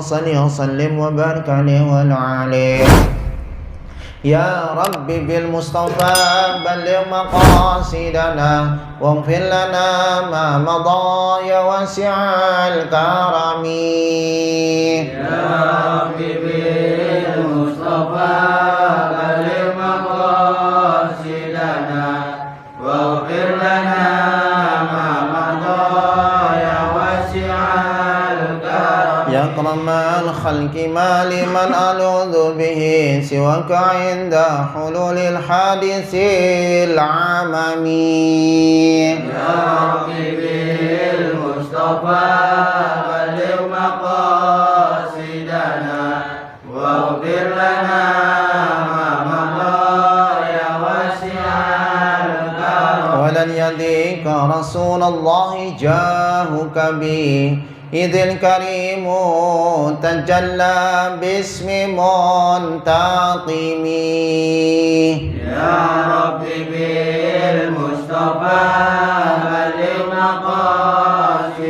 salli wa sallim wa barik alaihi wa ala alihi. Ya Rabbi bil Mustafa balligh maqasidana waghfir lana ma madha ya wasi'al karami. Ya Rabbi bil Mustafa balligh maqasidana waghfir lana ma madha ya wasi'al karami. Ya akramal khalqi ma liman aludhu bihi siwaka inda hululil hadisil amami. Ya Rabbi bil Mustafa balligh maqasidana waghfir lana ma madha ya wasi'al karam. Walan yadika Rasulullah jahuka bi idhil karimu tajalla bismi muntaqimi. Ya Rabbi bil Mustafa balligh maqasidana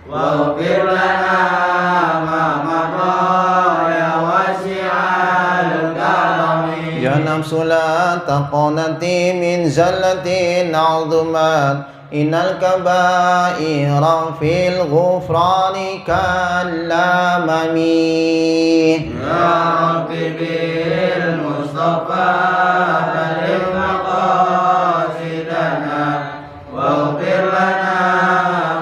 waghfir lana ma madha ya wasi'al karami. Ya nafsu la taqanati min zallatin 'azumat innal kaba'ira fil ghufrani kallamami. Ya Rabbi bil Mustafa balligh maqasidana waghfir lana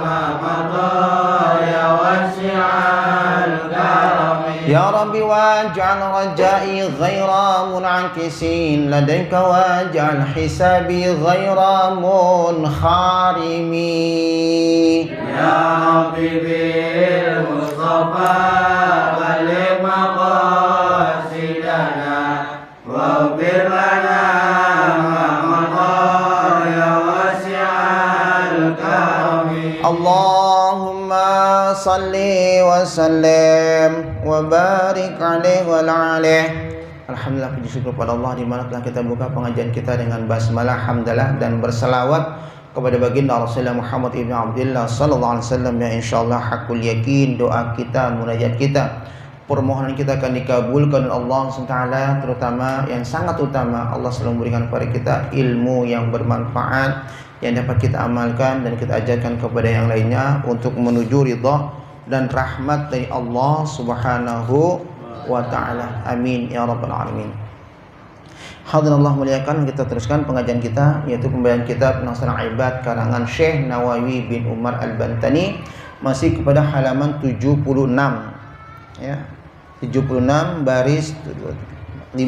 ma madha ya wasi'al karami. Ya Rabbi waj'al raja'i ghaira mun'akisin ladayka waj'al hisabi ghaira munharimi. Ya Rabbi bil Mustafa balligh maqasidana waghfir lana ma madha ya wasi'al karami. Allahumma salli wa sallim wa barik alaihi wa ala alihi. Alhamdulillah, puji syukur kepada Allah di mana telah kita buka pengajian kita dengan basmalah, hamdalah dan berselawat kepada baginda Rasulullah Muhammad ibn Abdullah sallallahu alaihi wasallam yang insyaallah hakul yakin doa kita, munajat kita, permohonan kita akan dikabulkan oleh Allah SWT, terutama yang sangat utama Allah selalu memberikan kepada kita ilmu yang bermanfaat yang dapat kita amalkan dan kita ajarkan kepada yang lainnya untuk menuju ridha dan rahmat dari Allah Subhanahu wa ta'ala. Amin ya rabbal alamin. Hadirin Allah muliakan, kita teruskan pengajian kita yaitu pembacaan kitab Nasrul Ibad karangan Syekh Nawawi bin Umar Al-Bantani, masih kepada halaman 76 ya. 76 baris 5.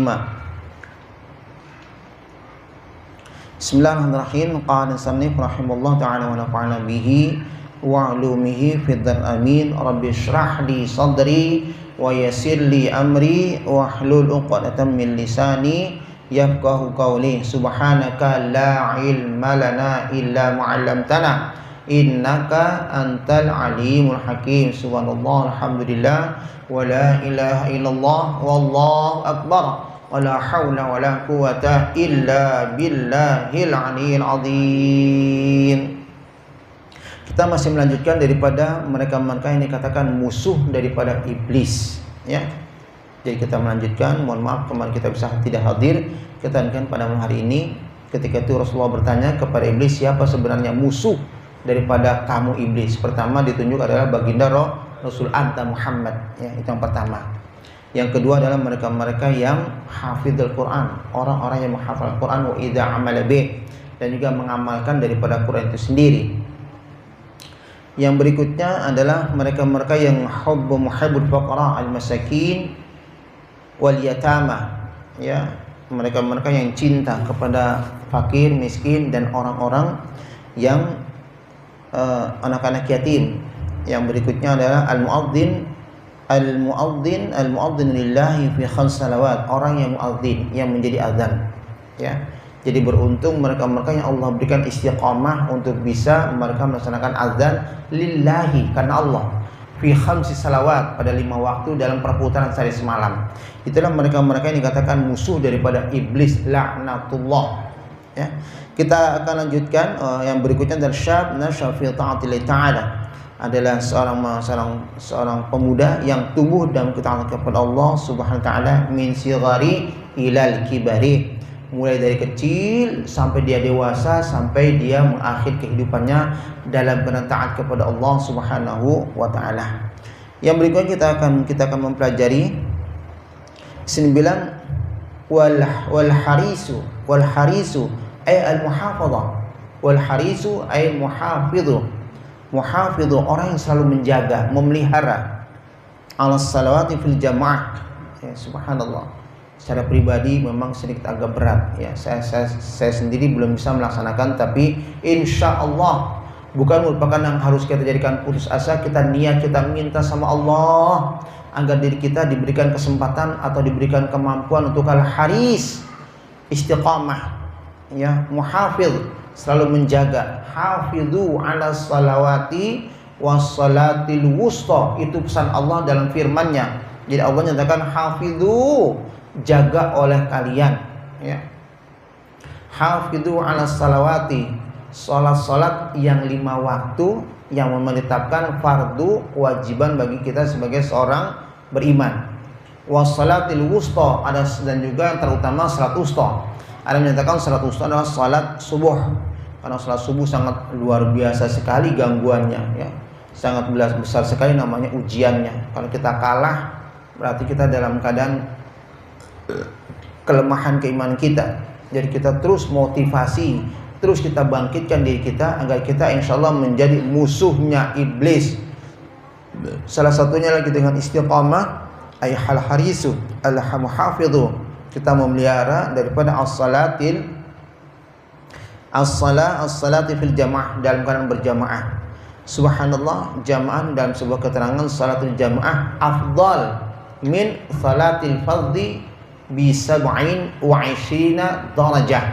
Bismillahirrahmanirrahim. Qala sannif rahimallahu ta'ala wa nafa'ana bihi wa 'ulumihi fid amin. Rabbi shrah li sadri wa yassir li amri wa hlul 'uqdatam min lisani yafqahu qawli. Subhanaka la ilma lana illa ma 'allamtana innaka antal alimul hakim. Subhanallah, alhamdulillah, wa la ilaha illallah, wallahu akbar, wa la hawla wa la quwata illa billahil aliyyil azim. Kita masih melanjutkan daripada mereka-mereka yang dikatakan musuh daripada iblis ya. Jadi kita melanjutkan, mohon maaf kemarin kita bisa tidak hadir. Kita lanjutkan pada malam hari ini. Ketika itu Rasulullah bertanya kepada iblis, siapa sebenarnya musuh daripada kamu iblis? Pertama ditunjuk adalah baginda Rasul anta Muhammad ya, itu yang pertama. Yang kedua adalah mereka-mereka yang hafizul Quran, orang-orang yang menghafal Quran, wa idza amala bih, dan juga mengamalkan daripada Quran itu sendiri. Yang berikutnya adalah mereka-mereka yang muhibbul fuqara al-masakin wal yatama ya, mereka-mereka yang cinta kepada fakir, miskin dan orang-orang yang anak-anak yatim. Yang berikutnya adalah al-mu'adzin lillahi fi khams salawat, orang yang muadzin, yang menjadi azan ya. Jadi beruntung mereka-mereka yang Allah berikan istiqamah untuk bisa mereka melaksanakan azan lillahi, karena Allah, fi khamsi salawat, pada 5 waktu dalam perputaran sehari semalam. Itulah mereka-mereka yang dikatakan musuh daripada iblis, laknatullah ya. Kita akan lanjutkan yang berikutnya dari syab nasya fi ta'atillah ta'ala, adalah seorang pemuda yang tumbuh dalam ketaatan kepada Allah Subhanahu wa taala min sighari ilal kibari, mulai dari kecil sampai dia dewasa, sampai dia mengakhir kehidupannya dalam taat kepada Allah Subhanahu wa taala. Yang berikutnya kita akan mempelajari sini bilang wal harisu ay al muhafadzah, wal harisu ay muhafidhu. Muhafidhu orang yang selalu menjaga, memelihara ala salawati fil jamaah. Ya, subhanallah. Secara pribadi memang sedikit agak berat ya. Saya sendiri belum bisa melaksanakan, tapi insya Allah bukan merupakan yang harus kita jadikan putus asa. Kita niat, kita minta sama Allah agar diri kita diberikan kesempatan atau diberikan kemampuan untuk al-haris, istiqamah ya, muhafidh, selalu menjaga. Hafidhu ala salawati wassalatil wusta, itu pesan Allah dalam firman-Nya. Jadi Allah nyatakan hafidhu, jaga oleh kalian ya. Hafidhu ala salawati, salat-salat yang 5 waktu yang menetapkan fardu kewajiban bagi kita sebagai seorang beriman. Wassalatil wusta, ada dan juga yang terutama salat wusta. Ada yang menyatakan salat wusta adalah salat subuh, karena salat subuh sangat luar biasa sekali gangguannya ya. Sangat besar sekali namanya ujiannya. Kalau kita kalah berarti kita dalam keadaan kelemahan keimanan kita. Jadi kita terus motivasi, terus kita bangkitkan diri kita agar kita insya Allah menjadi musuhnya iblis. Salah satunya lagi dengan istiqamah, ay hal harisu al muhafidhu, kita memelihara daripada as-salati fil jamaah, dalam keadaan berjamaah. Subhanallah, jamaah dalam sebuah keterangan salatul jamaah afdal min salatil fardhi bi 27 darajah.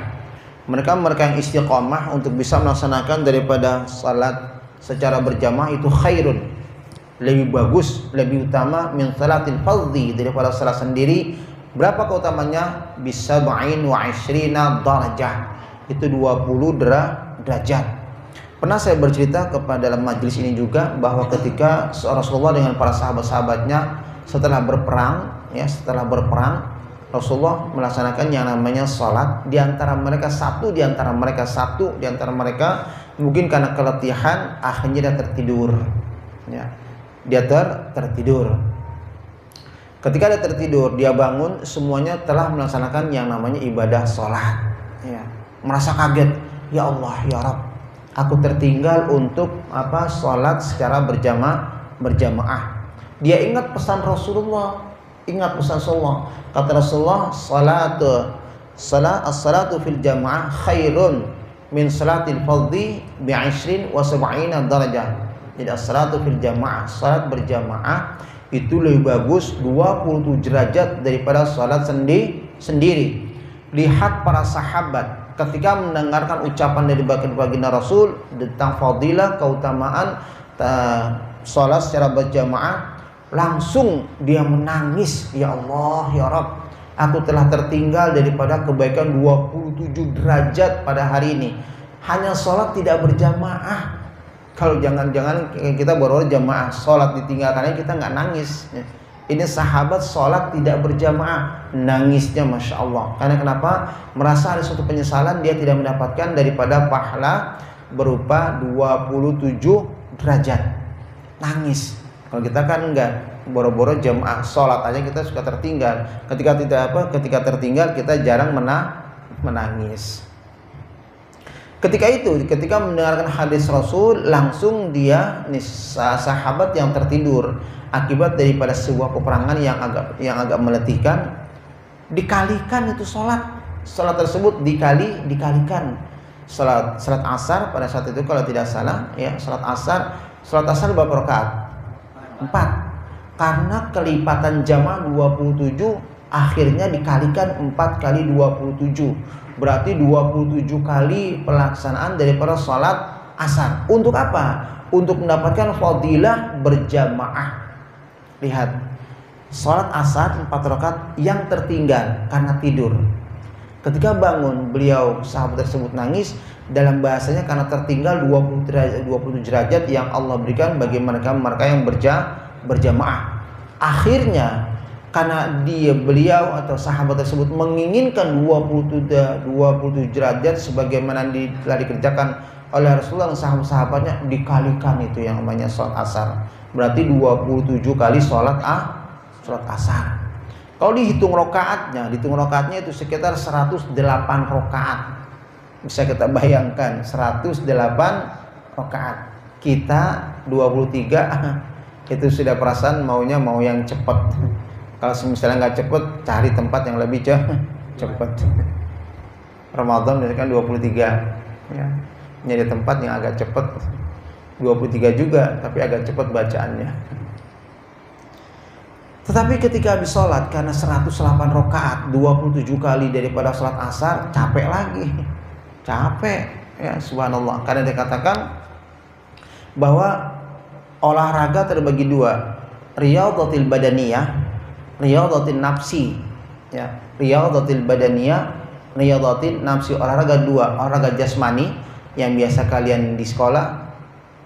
Mereka yang istiqamah untuk bisa melaksanakan daripada salat secara berjamaah itu khairun, lebih bagus, lebih utama min salatil fardhi, daripada salat sendiri. Berapa keutamanya? Bi 27 darajah, itu 20 derajat. Pernah saya bercerita kepada dalam majelis ini juga bahwa ketika Rasulullah dengan para sahabat-sahabatnya setelah berperang Rasulullah melaksanakan yang namanya salat. Di antara mereka satu mungkin karena keletihan akhirnya dia tertidur ya. Dia tertidur. Ketika dia tertidur, dia bangun, semuanya telah melaksanakan yang namanya ibadah salat ya. Merasa kaget, ya Allah, ya Rabb, aku tertinggal untuk salat secara berjamaah. Dia ingat pesan Rasulullah, kata Rasulullah, as-salatu fil jamaah khairun min salatil fardhi bi 20 wa 70 darajah. Jadi as-salatu fil jamaah, salat berjamaah itu lebih bagus 27 derajat daripada salat sendiri. Lihat para sahabat ketika mendengarkan ucapan dari baginda Rasul tentang fadilah, keutamaan salat secara berjamaah, langsung dia menangis, ya Allah, ya Rabb, aku telah tertinggal daripada kebaikan 27 derajat pada hari ini. Hanya salat tidak berjamaah. Kalau jangan-jangan kita baru jamaah, salat ditinggalkannya kita nggak nangis. Ini sahabat salat tidak berjamaah, nangisnya Masya Allah. Karena kenapa? Merasa ada suatu penyesalan, dia tidak mendapatkan daripada pahala berupa 27 derajat. Nangis. Kalau kita kan enggak, boro-boro jamaah salat aja kita suka tertinggal. Ketika tertinggal kita jarang menangis. Ketika mendengarkan hadis Rasul, langsung dia sahabat yang tertidur akibat daripada sebuah peperangan yang agak meletihkan, dikalikan itu salat tersebut dikalikan. Salat asar pada saat itu kalau tidak salah ya, salat asar berapa rakaat? 4. Karena kelipatan jamaah 27, akhirnya dikalikan 4 kali 27. Berarti 27 kali pelaksanaan daripada salat asar. Untuk apa? Untuk mendapatkan fadilah berjamaah. Lihat, salat asar 4 rakaat yang tertinggal karena tidur. Ketika bangun, sahabat tersebut nangis dalam bahasanya karena tertinggal 27 derajat yang Allah berikan bagi mereka yang berjamaah. Akhirnya karena beliau atau sahabat tersebut menginginkan 27 derajat sebagaimana telah dikerjakan oleh Rasulullah dan sahabat-sahabatnya, dikalikan itu yang namanya sholat asar. Berarti 27 kali sholat asar. Kalau dihitung rokaatnya itu sekitar 108 rokaat. Bisa kita bayangkan 108 rokaat. Kita 23 itu sudah perasaan mau yang cepat. Kalau misalnya nggak cepet, cari tempat yang lebih cepet. Ramadan misalkan 23, ya. Nyari tempat yang agak cepet. 23 juga, tapi agak cepet bacaannya. Tetapi ketika habis sholat, karena 108 rakaat, 27 kali daripada sholat asar, capek lagi. Capek, ya subhanallah. Karena dikatakan bahwa olahraga terbagi dua, riyadhatil badaniyah, riyadhatin nafsi, ya. Riyadhatil badaniyah, riyadhatin nafsi. Olahraga dua, olahraga jasmani yang biasa kalian di sekolah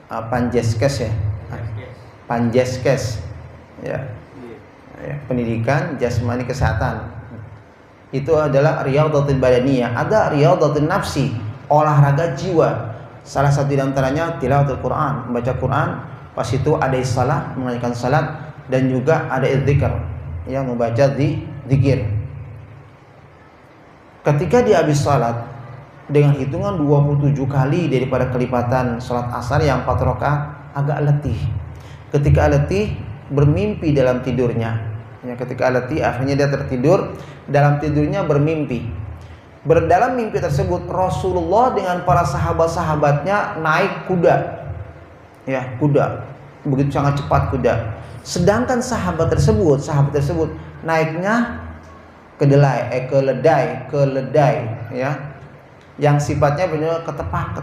panjeskes ya. Panjeskes. Ya. Pendidikan jasmani kesehatan. Itu adalah riyadhatil badaniyah. Ada riyadhatin nafsi, olahraga jiwa. Salah satu di antaranya tilawatul Quran, membaca Quran. Pas itu ada salat, menunaikan salat, dan juga ada zikir, yang membaca zikir. Ketika dia habis salat dengan hitungan 27 kali daripada kelipatan salat asar yang 4 rakaat, agak letih. Ketika letih, bermimpi dalam tidurnya. Ya, ketika letih akhirnya dia tertidur, dalam tidurnya bermimpi. Dalam mimpi tersebut Rasulullah dengan para sahabat-sahabatnya naik kuda. Ya, kuda. Begitu sangat cepat kuda. Sedangkan sahabat tersebut naiknya keledai, ya. Yang sifatnya benar ketepak.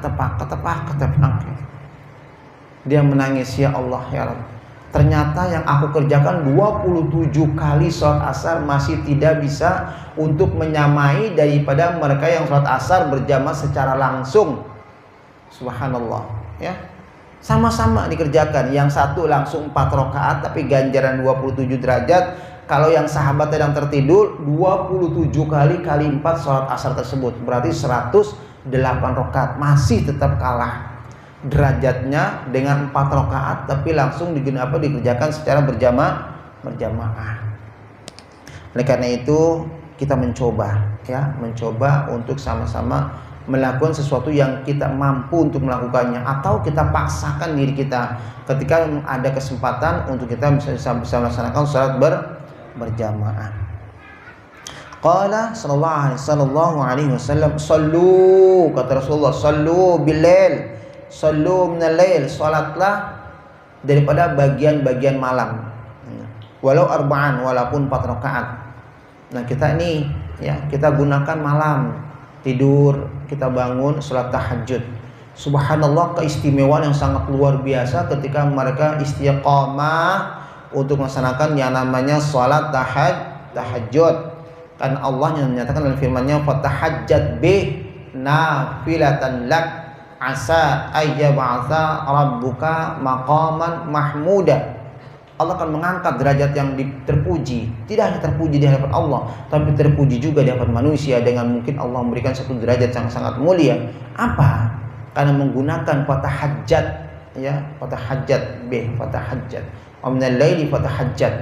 Dia menangis, ya Allah, ya Rabb. Ternyata yang aku kerjakan 27 kali sholat asar masih tidak bisa untuk menyamai daripada mereka yang sholat asar berjamaah secara langsung. Subhanallah, ya. Sama-sama dikerjakan. Yang satu langsung 4 rakaat tapi ganjaran 27 derajat. Kalau yang sahabat sedang tertidur 27 kali 4 sholat asar tersebut, berarti 108 rakaat. Masih tetap kalah derajatnya dengan 4 rakaat tapi langsung dikerjakan secara berjamaah. Oleh karena itu kita mencoba untuk sama-sama melakukan sesuatu yang kita mampu untuk melakukannya, atau kita paksakan diri kita ketika ada kesempatan untuk kita bisa melaksanakan salat berjamaah. Qala sallallahu alaihi wasallam, sallu, kata Rasulullah, sallu bilail, sallu minal lail, salatlah daripada bagian-bagian malam, walau arba'an, walaupun 4 rakaat. Nah, kita ini ya, kita gunakan malam tidur, kita bangun salat tahajud. Subhanallah, keistimewaan yang sangat luar biasa ketika mereka istiqamah untuk melaksanakan yang namanya salat tahajud. Kan Allah yang menyatakan dalam firman-Nya, fatahajjat bi nafilatan lak asa ayyab'atsa rabbuka maqaman mahmuda. Allah akan mengangkat derajat yang terpuji. Tidak hanya terpuji di hadapan Allah, tapi terpuji juga di hadapan manusia, dengan mungkin Allah memberikan satu derajat yang sangat mulia. Apa? Karena menggunakan fatahajjat, ya, fatahajjat bi fatahajjat. Wa minal laili fatahajjat.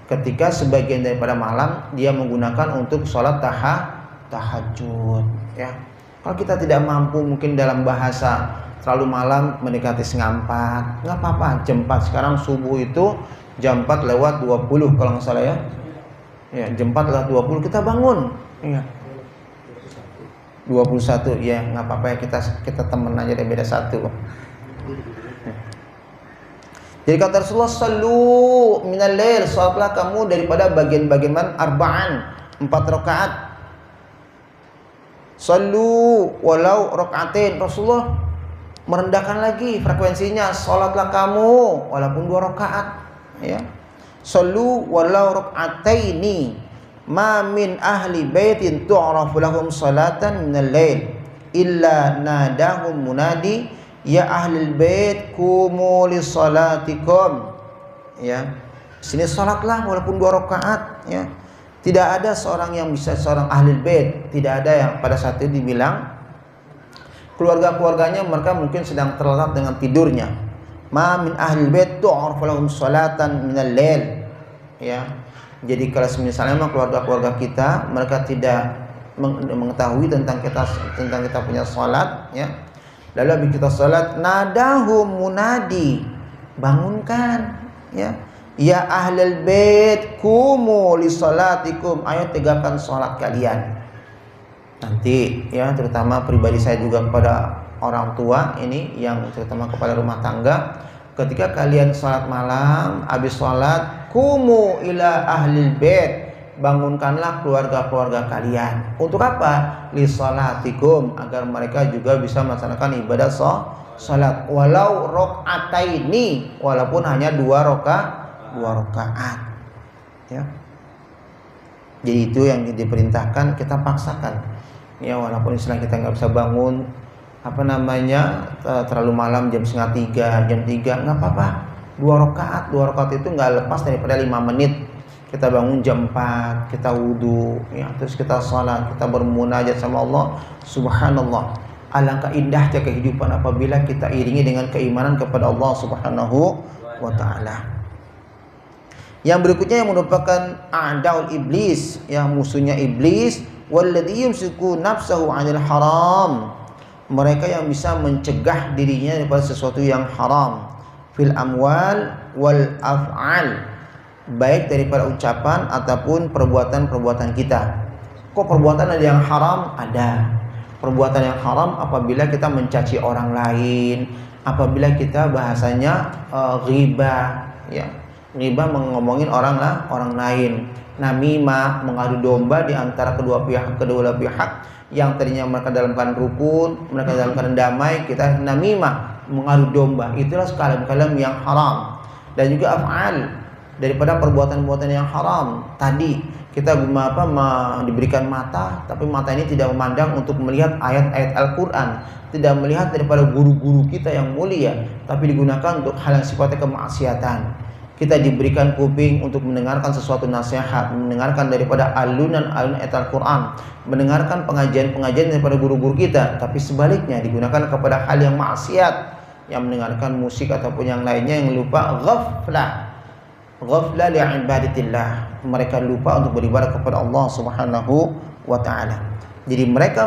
Ketika sebagian daripada malam dia menggunakan untuk sholat tahajud, ya. Kalau kita tidak mampu mungkin dalam bahasa terlalu malam mendekati setengah 4, nggak apa-apa, jam 4 sekarang subuh itu jam 4 lewat 20 kalau nggak salah, ya. Ya, jam 4 lewat 20 kita bangun, ya. 21, ya, nggak apa-apa ya, kita temen aja deh, beda 1. Jadi kata Rasulullah, sallu minal lail, salatlah kamu daripada bagian-bagian arba'an, 4 rakaat. Sallu walau rakaatain, Rasulullah merendahkan lagi frekuensinya, salatlah kamu walaupun 2 rakaat, ya. Sallu walau rakaataini, ma min ahli baitin tu'rafu lahum salatan minal lail illa nadahum munadi ya ahlul bait qumu li salatikum. Ya. Sini salatlah walaupun 2 rakaat ya. Tidak ada seorang yang bisa, seorang ahlul bait, tidak ada yang pada saat itu dibilang keluarga-keluarganya mereka mungkin sedang terlelap dengan tidurnya. Ma min ahlul bait tu'arfu lahum salatan minal lail. Ya. Jadi kalau misalnya memang keluarga-keluarga kita mereka tidak mengetahui tentang kita punya salat ya. Lalu habis kita salat nadahum munadi, bangunkan ya. Ya ahlul bait qumu li salatikum, ayo tegakkan salat kalian. Nanti ya, terutama pribadi saya juga kepada orang tua ini yang terutama kepada rumah tangga, ketika kalian salat malam, habis salat qumu ila ahlil bait, bangunkanlah keluarga-keluarga kalian. Untuk apa? Li salatikum, agar mereka juga bisa melaksanakan ibadah salat walau rakaataini, walaupun hanya 2 rakaat ya. Jadi itu yang diperintahkan, kita paksakan ya, walaupun istilah kita nggak bisa bangun terlalu malam jam 2:30, jam 3, nggak apa-apa. 2 rakaat itu nggak lepas daripada 5 menit. Kita bangun jam 4, kita wudu ya, terus kita salat, kita bermunajat sama Allah. Subhanallah, alangkah indahnya kehidupan apabila kita iringi dengan keimanan kepada Allah Subhanahu wa ta'ala. Yang berikutnya yang merupakan a'daul iblis, yang musuhnya iblis, walladzi yumsiku nafsahu 'anil haram, mereka yang bisa mencegah dirinya daripada sesuatu yang haram, fil amwal wal af'al, baik daripada ucapan ataupun perbuatan-perbuatan kita. Kok perbuatan ada yang haram? Ada. Perbuatan yang haram apabila kita mencaci orang lain, apabila kita bahasanya ghibah ya. Ghibah ngomongin orang lain. Namimah, mengadu domba di antara kedua pihak yang tadinya mereka dalam keadaan rukun, mereka dalam keadaan damai, kita namimah, mengadu domba. Itulah kalam-kalam yang haram. Dan juga af'al, daripada perbuatan-perbuatan yang haram. Tadi kita diberikan mata, tapi mata ini tidak memandang untuk melihat ayat-ayat Al-Quran, tidak melihat daripada guru-guru kita yang mulia, tapi digunakan untuk hal yang sifatnya kemaksiatan. Kita diberikan kuping untuk mendengarkan sesuatu nasihat, mendengarkan daripada alunan-alunan ayat Al-Quran, mendengarkan pengajian-pengajian daripada guru-guru kita, tapi sebaliknya digunakan kepada hal yang maksiat, yang mendengarkan musik ataupun yang lainnya, yang lupa ghaflah li'ibadatillah, mereka lupa untuk beribadah kepada Allah Subhanahu wa ta'ala. Jadi mereka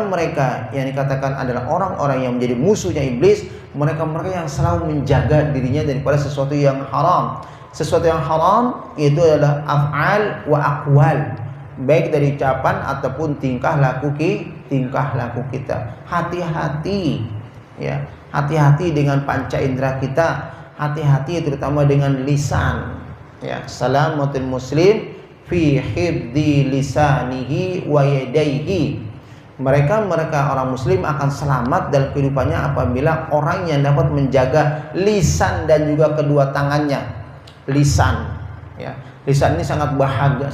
yang dikatakan adalah orang-orang yang menjadi musuhnya iblis, mereka yang selalu menjaga dirinya daripada sesuatu yang haram. Sesuatu yang haram itu adalah af'al wa aqwal, baik dari ucapan ataupun tingkah laku kita. Hati-hati ya, hati-hati dengan panca indera kita, hati-hati terutama dengan lisan ya. Salamatul muslim fi hifdzi lisanihi wa yadayhi. Mereka orang muslim akan selamat dalam kehidupannya apabila orang yang dapat menjaga lisan dan juga kedua tangannya. Lisan ya, lisan ini sangat bahaya.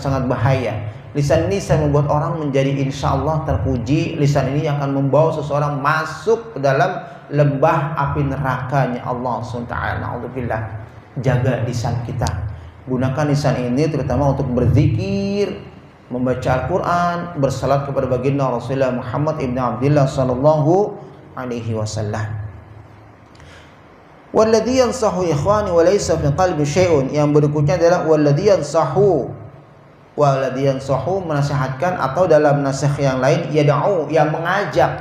Lisan ini bisa membuat orang menjadi insya Allah terpuji. Lisan ini akan membawa seseorang masuk ke dalam lembah api nerakanya Allah SWT. Na'udzubillah. Jaga lisan kita, gunakan lisan ini terutama untuk berzikir, membaca Al-Quran, bersalat kepada baginda Rasulullah Muhammad ibn Abdullah sallallahu alaihi wasallam. Walladzi yansahu ikhwani wa laysa fi qalbi syai'un, yang berikutnya adalah walladzi yansahu menasihatkan, atau dalam nasihat yang lain yad'u, yang mengajak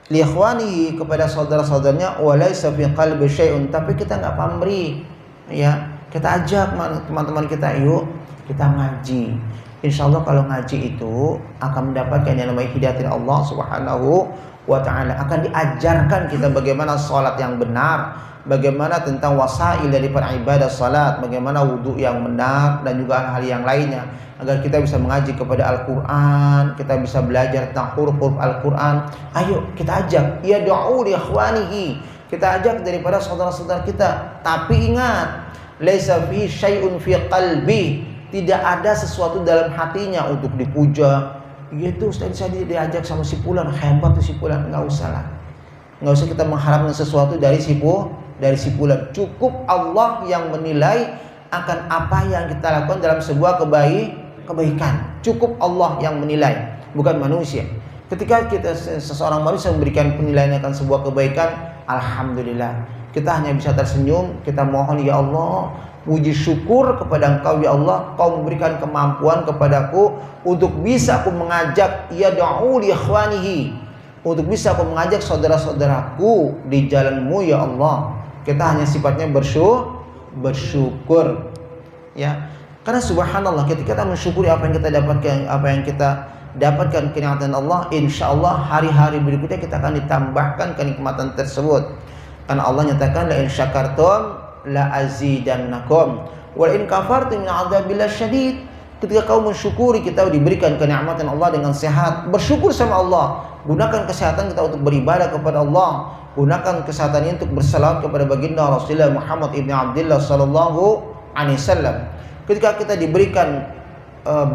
li ikhwanihi, kepada saudara-saudaranya, wa laysa fi qalbi syai'un, tapi kita enggak pamrih ya. Kita ajak teman-teman kita, yuk kita ngaji. Insyaallah kalau ngaji itu akan mendapatkan yang namanya hidayah dari Allah Subhanahu wa ta'ala. Akan diajarkan kita bagaimana salat yang benar, bagaimana tentang wasail daripada ibadah salat, bagaimana wudu yang benar, dan juga hal-hal yang lainnya, agar kita bisa mengaji kepada Al-Quran, kita bisa belajar tentang huruf-huruf Al-Quran. Ayo kita ajak, ya du'u li ikhwanihi, kita ajak daripada saudara-saudara kita. Tapi ingat, laisa fi syai'un fi qalbi, tidak ada sesuatu dalam hatinya untuk dipuja, Gitu Ustaz, saya diajak sama si fulan, hebat tuh si fulan. Enggak usah lah. Enggak usah kita mengharapkan sesuatu dari si fulan. Cukup Allah yang menilai akan apa yang kita lakukan dalam sebuah kebaikan. Cukup Allah yang menilai, bukan manusia. Ketika seseorang manusia memberikan penilaian akan sebuah kebaikan, alhamdulillah, kita hanya bisa tersenyum. Kita mohon, ya Allah, puji syukur kepada Engkau ya Allah, Kau memberikan kemampuan kepadaku untuk bisa aku mengajak yad'u li ikhwanihi, untuk bisa aku mengajak saudara-saudaraku di jalan-Mu ya Allah. Kita hanya sifatnya bersyukur ya. Karena subhanallah, ketika kita mensyukuri apa yang kita dapatkan kenikmatan Allah, insya Allah hari-hari berikutnya kita akan ditambahkan kenikmatan tersebut. Karena Allah nyatakan, la in syakartum la azidannakum wa in kafartum min adzabil syadid. Ketika kau mensyukuri, kita diberikan kenikmatan Allah dengan sehat, bersyukur sama Allah. Gunakan kesehatan kita untuk beribadah kepada Allah. Gunakan kesehatan ini untuk bersalawat kepada baginda Rasulullah Muhammad ibn Abdullah sallallahu alaihi wasallam. Ketika kita diberikan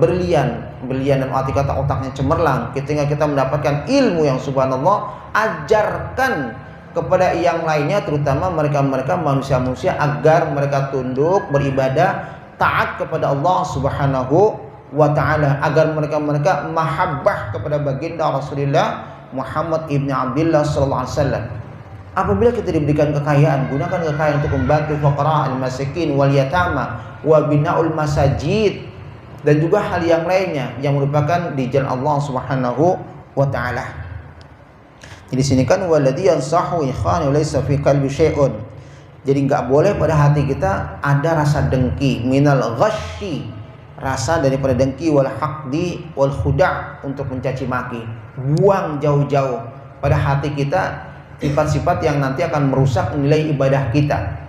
berlian dan arti kata otaknya cemerlang, ketika kita mendapatkan ilmu yang subhanallah, ajarkan kepada yang lainnya, terutama mereka manusia-manusia, agar mereka tunduk beribadah taat kepada Allah subhanahu wa ta'ala, agar mereka mahabbah kepada baginda Rasulullah Muhammad ibn Abdullah sallallahu alaihi wasallam. Apabila kita diberikan kekayaan, gunakan kekayaan untuk membantu fuqara, al-masakin, wal yatama, wa bina'ul masajid, dan juga hal yang lainnya yang merupakan di jalan Allah Subhanahu wa taala. Jadi sini kan waladhi yansahu ikhwani laysa fi qalbi syai'un. Jadi enggak boleh pada hati kita ada rasa dengki, minal ghasyi, rasa daripada dengki, wal haqdi wal khuda', untuk mencaci maki. Buang jauh-jauh pada hati kita sifat-sifat yang nanti akan merusak nilai ibadah kita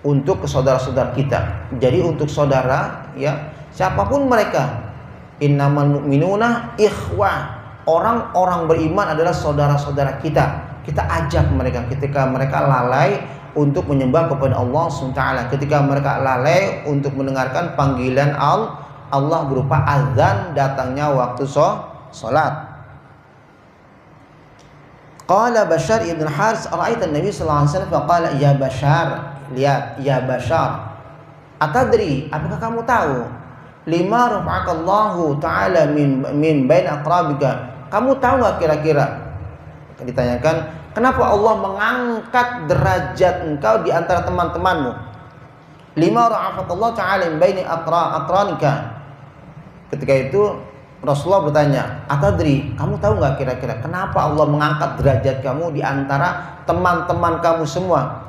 untuk saudara-saudara kita. Jadi untuk saudara ya, siapapun mereka, innamal mu'minuna ikhwah, orang-orang beriman adalah saudara-saudara kita. Kita ajak mereka ketika mereka lalai untuk menyembah kepada Allah SWT, ketika mereka lalai untuk mendengarkan panggilan Allah berupa azan datangnya waktu sholat. Qala Bashar ibn Haris, ra'aita Nabi sallallahu alaihi wasallam faqala ya Bashar, lihat ya Bashar, atadri, apakah kamu tahu, lima rafa'akallahu ta'ala min bain aqrabika, kamu tahu enggak kira-kira, ditanyakan, kenapa Allah mengangkat derajat engkau di antara teman-temanmu? Lima rafa'akallahu ta'ala min bain aqranika. Ketika itu Rasulullah bertanya, atadri, kamu tahu nggak kira-kira kenapa Allah mengangkat derajat kamu di antara teman-teman kamu semua?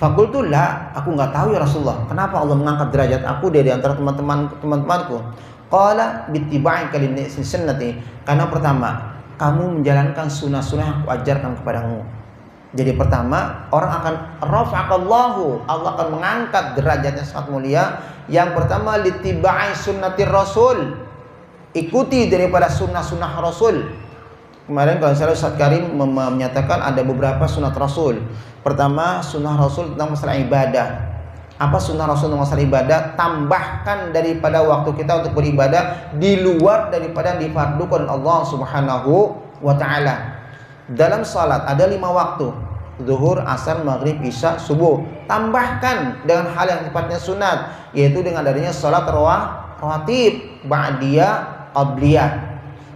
Fakultu la, aku nggak tahu ya Rasulullah, kenapa Allah mengangkat derajat aku dari antara teman-temanku? Qala bittiba'i kalimati sunnati, karena pertama kamu menjalankan sunnah-sunnah yang aku ajarkan kepadamu. Jadi pertama, orang akan rafa'akallahu, Allah akan mengangkat derajatnya sangat mulia. Yang pertama, littiba'i sunnati Rasul, ikuti daripada sunnah-sunnah Rasul. Kemarin kalau saya Ustaz Karim menyatakan ada beberapa sunnah Rasul. Pertama, sunnah Rasul tentang masalah ibadah. Apa sunnah Rasul tentang masalah ibadah? Tambahkan daripada waktu kita untuk beribadah di luar daripada yang difardukan Allah Subhanahu wa ta'ala. Dalam salat ada 5 waktu, zuhur, asar, maghrib, isya, subuh. Tambahkan dengan hal yang sifatnya sunat, yaitu dengan adanya salat rawatib, ba'diyah, qabliyah.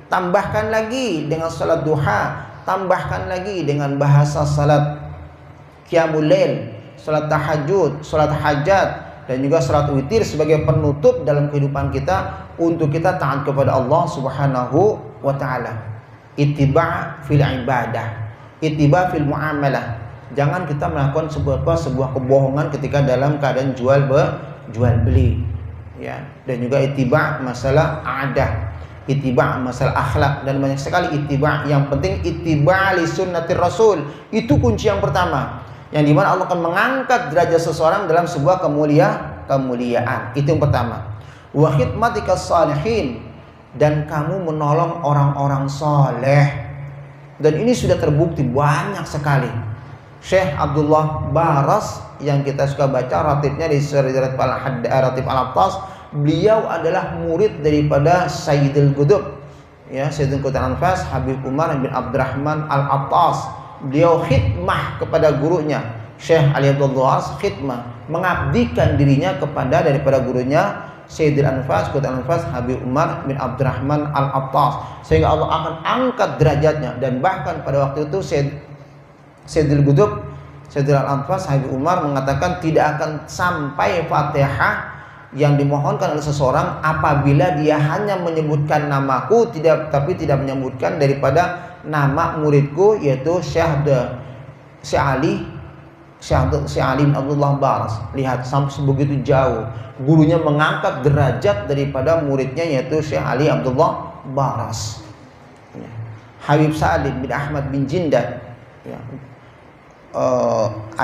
Tambahkan lagi dengan salat duha, tambahkan lagi dengan bahasa salat qiyamul lail, salat tahajud, salat hajat, dan juga salat witir sebagai penutup dalam kehidupan kita untuk kita taat kepada Allah Subhanahu wa taala. Ittiba' fil ibadah, ittiba' fil muamalah. Jangan kita melakukan sebuah kebohongan ketika dalam keadaan jual beli. Ya, dan juga ittiba' masalah adah, ittiba' masalah akhlak, dan banyak sekali ittiba'. Yang penting ittiba' li sunnatir Rasul, itu kunci yang pertama, yang dimana Allah akan mengangkat derajat seseorang dalam sebuah kemuliaan. Itu yang pertama. Wa khidmatikas salihin, dan kamu menolong orang-orang soleh. Dan ini sudah terbukti banyak sekali. Syekh Abdullah Baras yang kita suka baca ratibnya di Ratib Al-Attas, beliau adalah murid daripada Sayyidul Qutb ya Sayyidul Qutul Anfas Habib Umar bin Abdurrahman Al-Attas, beliau khidmah kepada gurunya Syekh Ali Abdul Ghas, khidmah mengabdikan dirinya kepada daripada gurunya Sayyidul Anfas Qutul Anfas Habib Umar bin Abdurrahman Al-Attas, sehingga Allah akan angkat derajatnya. Dan bahkan pada waktu itu Sayyidul Qutb Sayyidul Anfas Habib Umar mengatakan tidak akan sampai Fatihah yang dimohonkan oleh seseorang apabila dia hanya menyebutkan namaku, tapi tidak menyebutkan daripada nama muridku, yaitu Syekh Ali bin Abdullah Baras. Lihat sampai sebegitu jauh gurunya mengangkat derajat daripada muridnya, yaitu Syekh Ali Abdullah Baras. Habib Salim bin Ahmad bin Jindan, ya,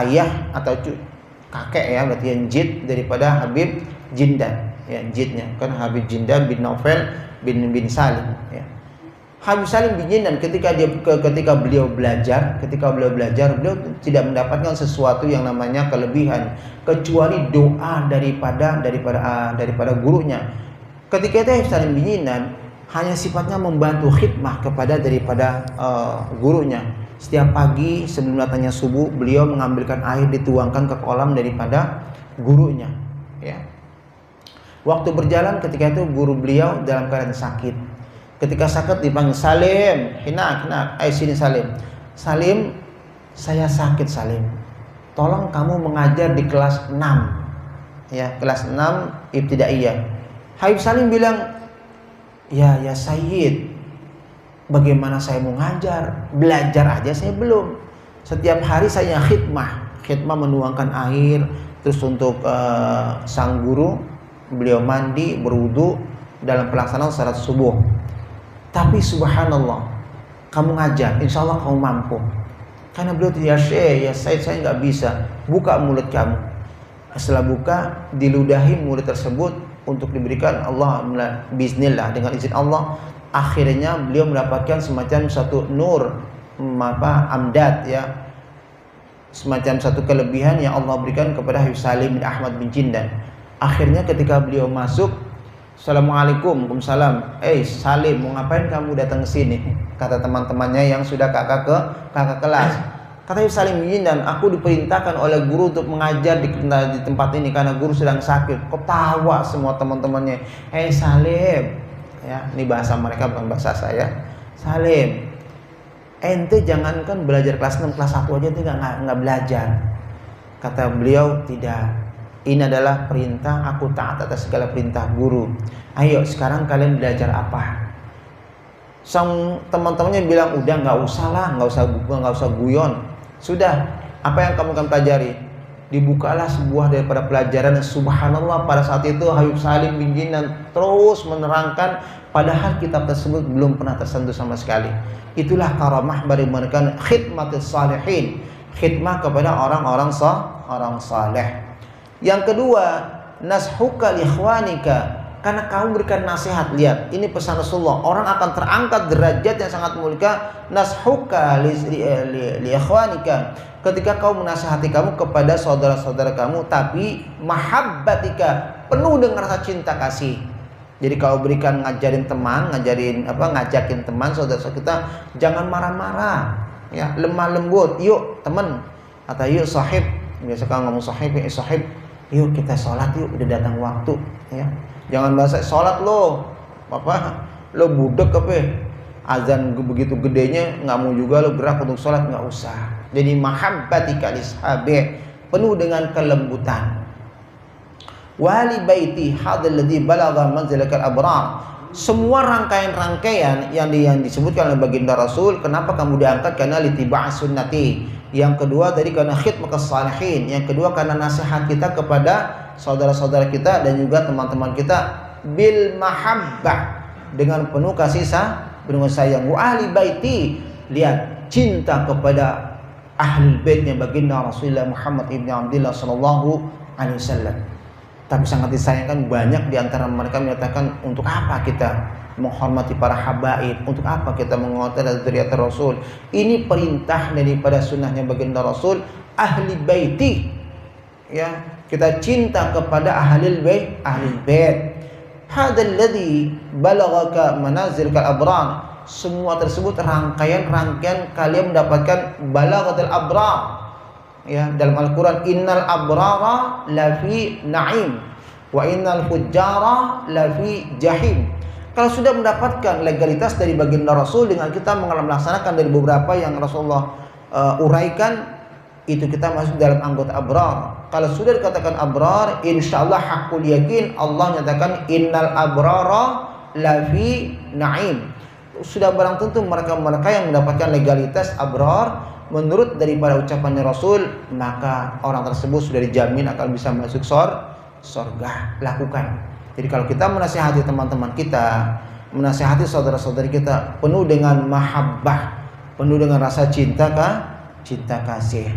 ayah atau kakek ya, berarti yang jid daripada Habib Jindan, ya, jidnya kan Habib Jindan bin Naufal bin Salim, ya. Habib Salim bin Jindan ketika beliau belajar, beliau tidak mendapatkan sesuatu yang namanya kelebihan kecuali doa daripada gurunya. Ketika itu Habib Salim bin Jindan hanya sifatnya membantu khidmah kepada daripada gurunya. Setiap pagi sebelum datangnya subuh, beliau mengambilkan air dituangkan ke kolam daripada gurunya, ya. Waktu berjalan ketika itu guru beliau dalam keadaan sakit. Ketika sakit dipanggil, Salim, hinak, ayo sini Salim. Salim, saya sakit Salim. Tolong kamu mengajar di kelas 6. Ya, kelas 6 ibtidaiyah. Habib Salim bilang, ya Sayyid, bagaimana saya mau ngajar? Belajar aja saya belum. Setiap hari saya khidmah menuangkan air, terus untuk sang guru, beliau mandi, berwudu dalam pelaksanaan salat subuh. Tapi subhanallah, kamu ngajar, insya Allah kamu mampu. Karena beliau tidak, ya Sayyid, saya nggak bisa. Buka mulut kamu. Setelah buka, diludahi mulut tersebut untuk diberikan Allah bismillah, dengan izin Allah. Akhirnya beliau mendapatkan semacam satu nur, amdad, ya, semacam satu kelebihan yang Allah berikan kepada Habib Salim bin Ahmad bin Jindan. Akhirnya ketika beliau masuk, Assalamualaikum, Waalaikumsalam. Salim, mau ngapain kamu datang ke sini? Kata teman-temannya yang sudah kakak kelas. Kata Habib Salim bin Jindan, aku diperintahkan oleh guru untuk mengajar di tempat ini karena guru sedang sakit. Ketawa semua teman-temannya. Salim, ya, ini bahasa mereka bukan bahasa saya. Salim, ente jangankan belajar kelas 6, kelas 1 aja nggak belajar. Kata beliau, tidak. Ini adalah perintah, aku taat atas segala perintah guru. Ayo sekarang kalian belajar apa? Sang teman-temannya bilang, udah nggak usah guyon. Sudah, apa yang kamu akan pelajari? Dibukalah sebuah daripada pelajaran. Subhanallah, pada saat itu Habib Salim bin Jindan terus menerangkan, padahal kitab tersebut belum pernah tersentuh sama sekali. Itulah karamah bagi mereka, khidmatus salihin, khidmah kepada orang-orang saleh. Yang kedua, nashuka li ikhwanika, karena kamu berikan nasihat. Lihat, ini pesan Rasulullah, orang akan terangkat derajat yang sangat mulia. Nashuka li ikhwanika, ketika kau menasihati kamu kepada saudara-saudara kamu, tapi mahabbatika, penuh dengan rasa cinta kasih. Jadi kau berikan ngajakin teman saudara kita, jangan marah-marah, ya, lemah lembut. Yuk teman, atau yuk sahib, biasa kalau ngomong sahib, yuk kita sholat yuk, udah datang waktu, ya. Jangan bahasa sholat lo, lo budek azan begitu gedenya nggak mau juga lo gerak untuk sholat, nggak usah. Jadi mahabbatika lishabi, penuh dengan kelembutan. Wali baiti hadzal ladzi balagha manzilakal abrar, semua rangkaian-rangkaian yang disebutkan oleh baginda Rasul. Kenapa kamu diangkat? Karena litiba' sunnati. Yang kedua tadi karena khidmatus salihin. Yang kedua karena nasihat kita kepada saudara-saudara kita dan juga teman-teman kita bil mahabbah, dengan penuh kasih sayang. Wa ahli baiti, lihat cinta kepada ahli baitnya baginda Rasulullah Muhammad ibn Abdullah sallallahu alaihi wasallam. Tapi sangat disayangkan banyak di antara mereka menyatakan, untuk apa kita menghormati para habaib, untuk apa kita menghormati dzurriyyat Rasul? Ini perintah daripada sunnahnya baginda Rasul, ahli baiti, ya, kita cinta kepada ahli bait. Hadzal ladzi balaghaka manazilkal abrar. Semua tersebut rangkaian-rangkaian kalian mendapatkan balaghatul abrar. Ya, dalam Al-Qur'an innal abrara lafi na'im wa innal fujjara lafi jahim. Kalau sudah mendapatkan legalitas dari baginda Rasul dengan kita melaksanakan dari beberapa yang Rasulullah uraikan, itu kita masuk dalam anggota abrar. Kalau sudah dikatakan abrar, insyaallah hakul yakin Allah nyatakan innal abrara lafi na'im. Sudah barang tentu mereka-mereka yang mendapatkan legalitas abrar menurut daripada ucapannya Rasul, maka orang tersebut sudah dijamin akan bisa masuk surga. Lakukan. Jadi kalau kita menasihati teman-teman kita, menasihati saudara-saudari kita penuh dengan mahabbah, penuh dengan rasa cinta kasih.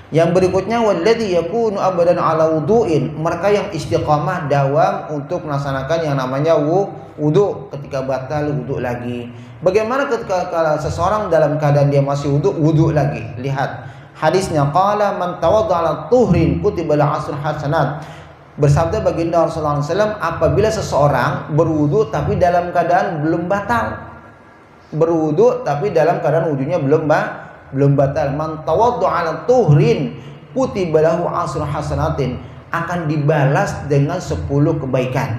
Yang berikutnya walladzi yakunu abadan ala wudu'in, mereka yang istiqamah dawam untuk melaksanakan yang namanya wudu, ketika batal wudu lagi. Bagaimana ketika seseorang dalam keadaan dia masih wudu lagi? Lihat hadisnya, qala man tawadda ala tuhrin kutiba lahu asr hasanat. Bersabda baginda Rasulullah SAW, apabila seseorang berwudu tapi dalam keadaan belum batal, berwudu tapi dalam keadaan wudunya belum batal, man tawaddu ala tuhrin kutiba lahu asru hasanatin, akan dibalas dengan 10 kebaikan.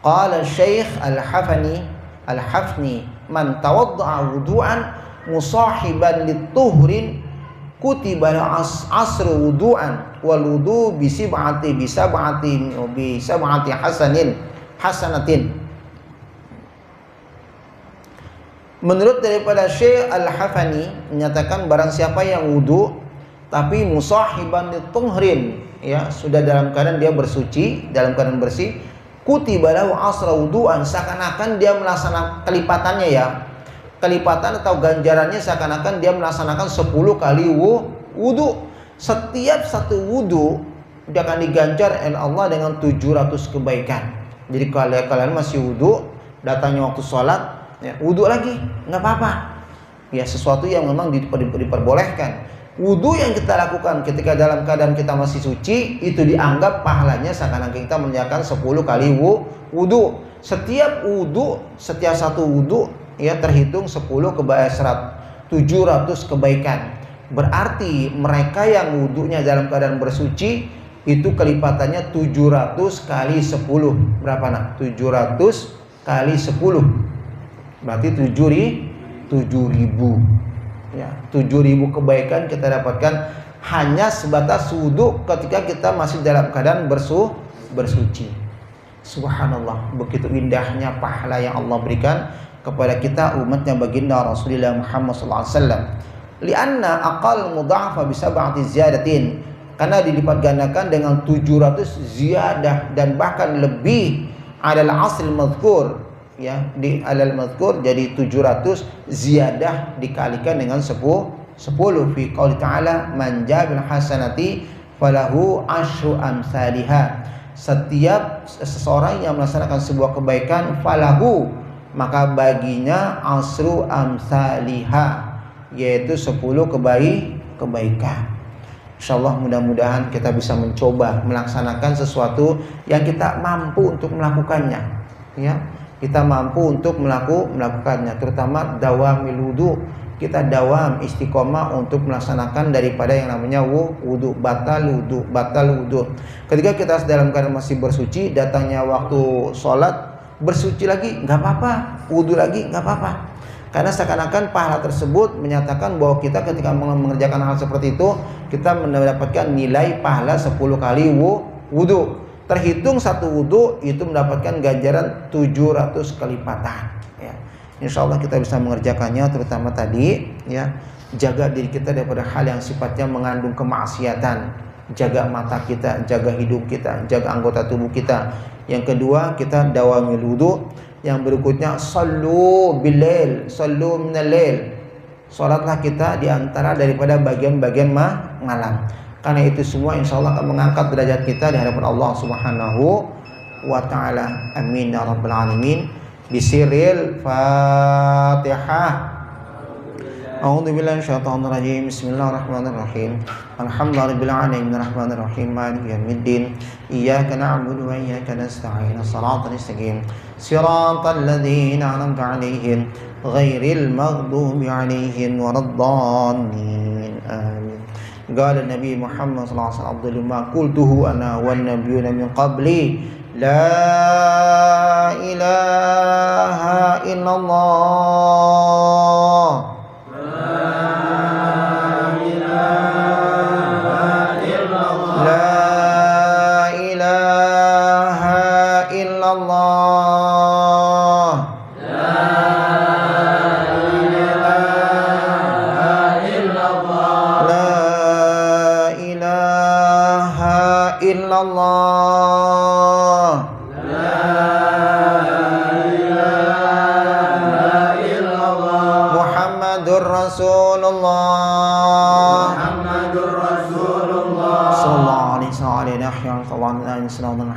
Qala Syekh Al-Hafni man tawadda'a wudu'an musahiban lituhrin kutiba lahu asru wudu'an wal wudu bi sab'ati hasanatin. Menurut daripada Syekh Al-Hafani menyatakan barang siapa yang wudu tapi musahiban lituhrin, ya, sudah dalam keadaan dia bersuci, dalam keadaan bersih, kutiba lahu asra wudu'an, seakan-akan dia melaksanakan kelipatannya, ya, kelipatan atau ganjarannya seakan-akan dia melaksanakan 10 kali wudu. Setiap satu wudu dia akan diganjar oleh Allah dengan 700 kebaikan. Jadi kalau kalian masih wudu, datangnya waktu sholat, ya, wudu lagi, nggak apa-apa. Ya, sesuatu yang memang diperbolehkan. Wudu yang kita lakukan ketika dalam keadaan kita masih suci, itu dianggap pahalanya seakan-akan kita mengerjakan 10 kali wudu. Setiap satu wudu, ya, terhitung 700 kebaikan. Berarti mereka yang wudunya dalam keadaan bersuci itu kelipatannya 700 kali 10. Berapa nak? 700 kali 10. Berarti 7.000. Ya, 7.000 kebaikan kita dapatkan hanya sebatas wudu ketika kita masih dalam keadaan bersuci. Subhanallah, begitu indahnya pahala yang Allah berikan kepada kita umatnya baginda Rasulullah Muhammad SAW. Lianna aqal mudha'afa bi sab'ati ziyadatin, karena dilipat gandakan dengan 700 ziyadah dan bahkan lebih adalah asl madhkur, ya, di alal madhkur jadi 700 ziyadah dikalikan dengan 10 fi qouli ta'ala man jabil hasanati falahu asyru amsalihha. Setiap seseorang yang melaksanakan sebuah kebaikan, falahu, maka baginya asyru amsalihha, yaitu 10 kebaikan. Insyaallah mudah-mudahan kita bisa mencoba melaksanakan sesuatu yang kita mampu untuk melakukannya, ya. Kita mampu untuk melakukannya, terutama dawamil wudu. Kita dawam istiqomah untuk melaksanakan daripada yang namanya wudu, batal wudu. Ketika kita dalam keadaan masih bersuci, datangnya waktu sholat, bersuci lagi nggak apa-apa, wudu lagi nggak apa-apa. Karena seakan-akan pahala tersebut menyatakan bahwa kita ketika mengerjakan hal seperti itu, kita mendapatkan nilai pahala 10 kali wudu. Terhitung satu wudu itu mendapatkan ganjaran 700 kelipatan, ya. Insyaallah kita bisa mengerjakannya, terutama tadi, ya, jaga diri kita daripada hal yang sifatnya mengandung kemaksiatan. Jaga mata kita, jaga hidung kita, jaga anggota tubuh kita. Yang kedua, kita dawamil wudu. Yang berikutnya, sallu bilail, sallu minal lail. Salatlah kita di antara daripada bagian-bagian malam. Karena itu semua insyaallah akan mengangkat derajat kita di hadapan Allah Subhanahu wa taala. Amin ya rabbal alamin. Bisiril Fatihah. أعوذ بالله من الشيطان الرجيم بسم الله الرحمن الرحيم الحمد لله رب العالمين الرحمن الرحيم مالك يوم الدين إياك نعبد وإياك نستعين الصراط المستقيم صراط الذين أنعمت عليهم غير المغضوب عليهم ولا الضالين آمين قال النبي محمد صلى الله عليه وسلم أفضل ما قلته أنا والنبيون من قبلي لا إله إلا الله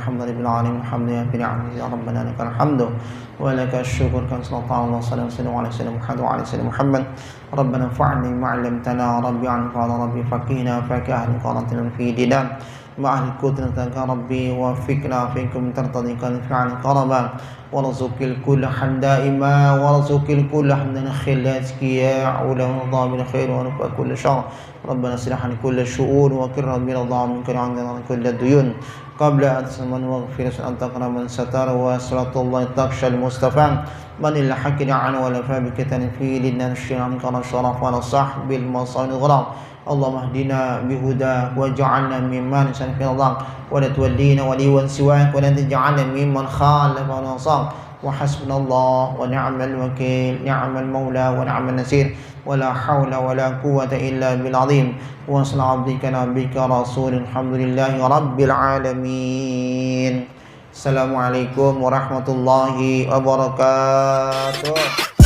الحمد لله العالمين الحمد لله بنعمه يا ربنا لك الحمد ولك الشكر كما صلى الله عليه وسلم على سيدنا محمد وعلى سيدنا محمد ربنا انفعنا بما علمتنا ربي عنك قال ربي فقهنا فكهنا قراتنا في دينا مع أهل الكترة ربي وفقنا فيكم ترتضي فعل قربا ورزق الكل حمد دائما ورزق الكل حمدا خلاتك يا علا ورضا بالخير ونفع كل شر ربنا اصلح عن كل الشؤون وكرم برضا منكر عندنا كل الديون قبل أن تسمن واغفر أن تقرأ من ستر وصلاة الله تخشى المصطفى من الحق عن ولا فابك تنفيل النشر عنك الشرف على صاحب المصائب الغرام اللهم اهدنا بهدى واجعلنا ممن سنفي الله ولا تولينا وليا سواك ولا تجعلنا ممن خالف ونصاك وحسبنا الله ونعم الوكيل نعم المولى ونعم النصير ولا حول ولا قوة إلا بالعظيم وصل عبدك نبيك رسول الحمد لله رب العالمين. Assalamualaikum warahmatullahi wabarakatuh.